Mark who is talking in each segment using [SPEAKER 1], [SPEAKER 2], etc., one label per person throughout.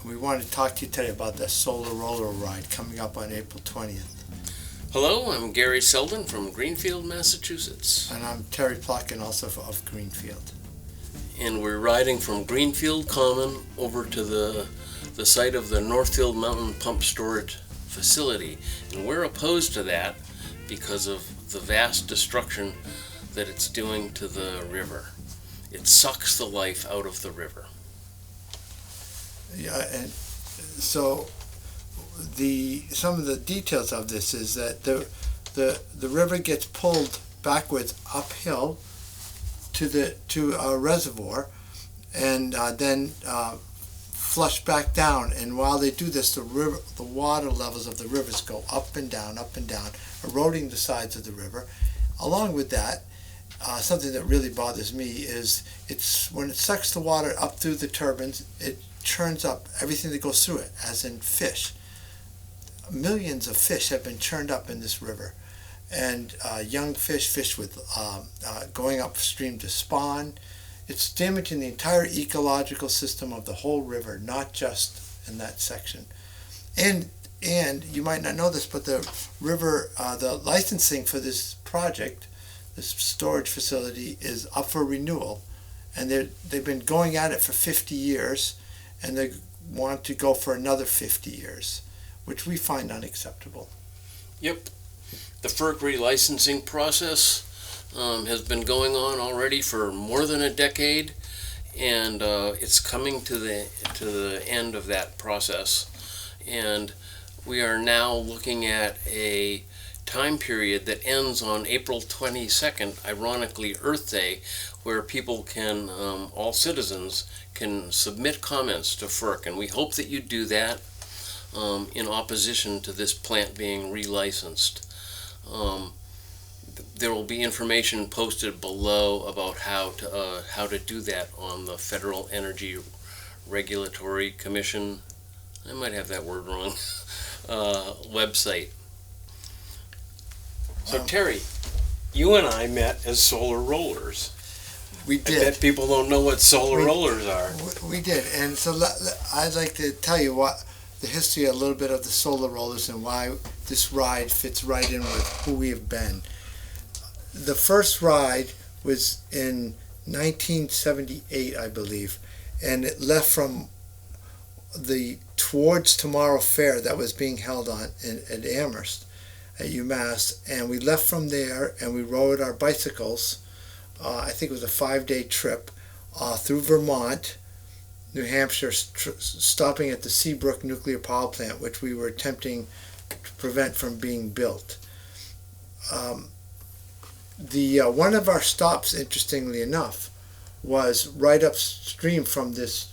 [SPEAKER 1] We want to talk to you today about the solar roller ride coming up on April 20th.
[SPEAKER 2] Hello, I'm Garry Seldon from Greenfield, Massachusetts.
[SPEAKER 1] And I'm Terry Plotkin, also of Greenfield.
[SPEAKER 2] And we're riding from Greenfield Common over to the site of the Northfield Mountain Pumped Storage facility. And we're opposed to that because of the vast destruction that it's doing to the river. It sucks the life out of the river.
[SPEAKER 1] Yeah, and so some of the details of this is that the river gets pulled backwards uphill to a reservoir, and then flush back down. And while they do this, the water levels of the rivers go up and down, eroding the sides of the river. Along with that, something that really bothers me is when it sucks the water up through the turbines, it churns up everything that goes through it, as in fish. Millions of fish have been churned up in this river, and young fish with going upstream to spawn. It's damaging the entire ecological system of the whole river, not just in that section. And you might not know this, but the river, the licensing for this project, this storage facility, is up for renewal, and they've been going at it for 50 years, and they want to go for another 50 years, which we find unacceptable.
[SPEAKER 2] Yep. The FERC relicensing process has been going on already for more than a decade, and it's coming to the end of that process. And we are now looking at a time period that ends on April 22nd, ironically Earth Day, where people can, all citizens, can submit comments to FERC, and we hope that you do that in opposition to this plant being relicensed. There will be information posted below about how to do that on the Federal Energy Regulatory Commission, I might have that word wrong, website. So Terry, you and I met as solar rollers.
[SPEAKER 1] We did.
[SPEAKER 2] I bet people don't know what solar rollers are.
[SPEAKER 1] We did, and so I'd like to tell you what the history, a little bit of the solar rollers, and why this ride fits right in with who we have been. The first ride was in 1978, I believe, and it left from the Towards Tomorrow Fair that was being held at Amherst at UMass, and we left from there and we rode our bicycles. I think it was a 5-day trip through Vermont, New Hampshire, stopping at the Seabrook nuclear power plant, which we were attempting to prevent from being built. One of our stops, interestingly enough, was right upstream from this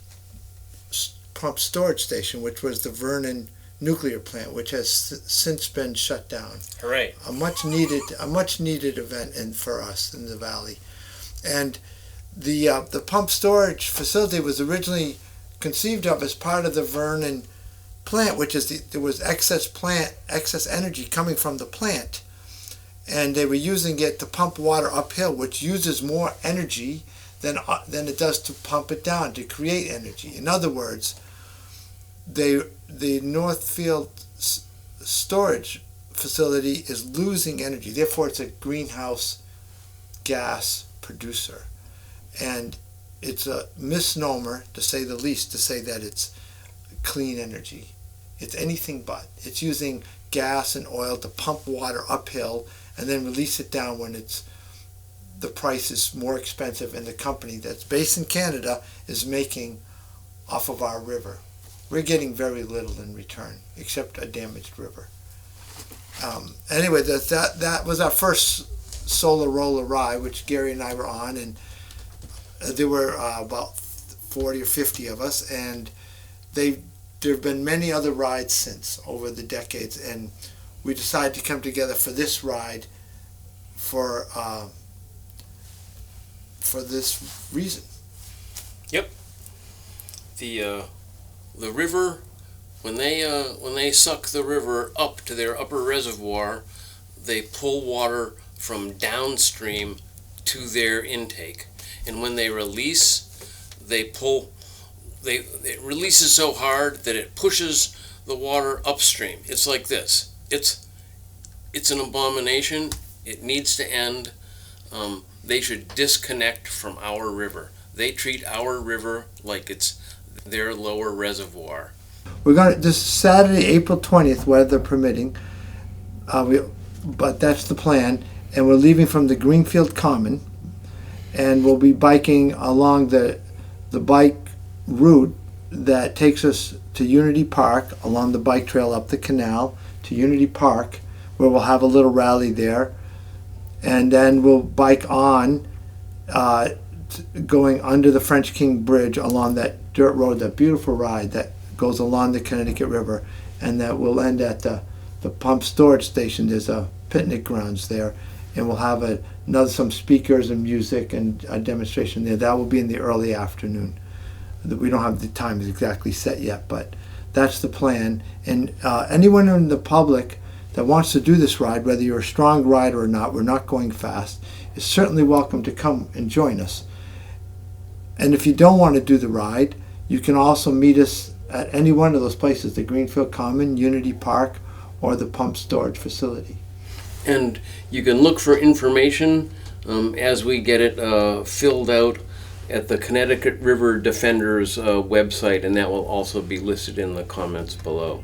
[SPEAKER 1] pumped storage station, which was the Vernon nuclear plant, which has since been shut down.
[SPEAKER 2] Hooray!
[SPEAKER 1] A much needed event for us in the valley. And the pumped storage facility was originally conceived of as part of the Vernon plant, which is there was excess energy coming from the plant, and they were using it to pump water uphill, which uses more energy than it does to pump it down to create energy. In other words, the Northfield storage facility is losing energy. Therefore, it's a greenhouse gas producer. And it's a misnomer, to say the least, to say that it's clean energy. It's anything but. It's using gas and oil to pump water uphill and then release it down when the price is more expensive and the company that's based in Canada is making off of our river. We're getting very little in return, except a damaged river. Anyway, that was our first solar roller ride, which Garry and I were on, and there were about 40 or 50 of us, and there have been many other rides since over the decades, and we decided to come together for this ride for this reason.
[SPEAKER 2] Yep. The river, when they suck the river up to their upper reservoir, they pull water from downstream to their intake, and when they release, they pull it releases so hard that it pushes the water upstream. It's like this. It's an abomination. It needs to end. They should disconnect from our river. They treat our river like it's their lower reservoir.
[SPEAKER 1] We're going to this Saturday, April 20th, weather permitting. But that's the plan, and we're leaving from the Greenfield Common, and we'll be biking along the bike route that takes us to Unity Park, along the bike trail up the canal to Unity Park, where we'll have a little rally there, and then we'll bike on, going under the French King Bridge along that dirt road, that beautiful ride that goes along the Connecticut River, and that will end at the pump storage station. There's a picnic grounds there, and we'll have some speakers and music and a demonstration there. That will be in the early afternoon. We don't have the times exactly set yet, but that's the plan. And anyone in the public that wants to do this ride, whether you're a strong rider or not, we're not going fast, is certainly welcome to come and join us. And if you don't want to do the ride, you can also meet us at any one of those places, the Greenfield Common, Unity Park, or the pump storage facility.
[SPEAKER 2] And you can look for information as we get it filled out at the Connecticut River Defenders website, and that will also be listed in the comments below.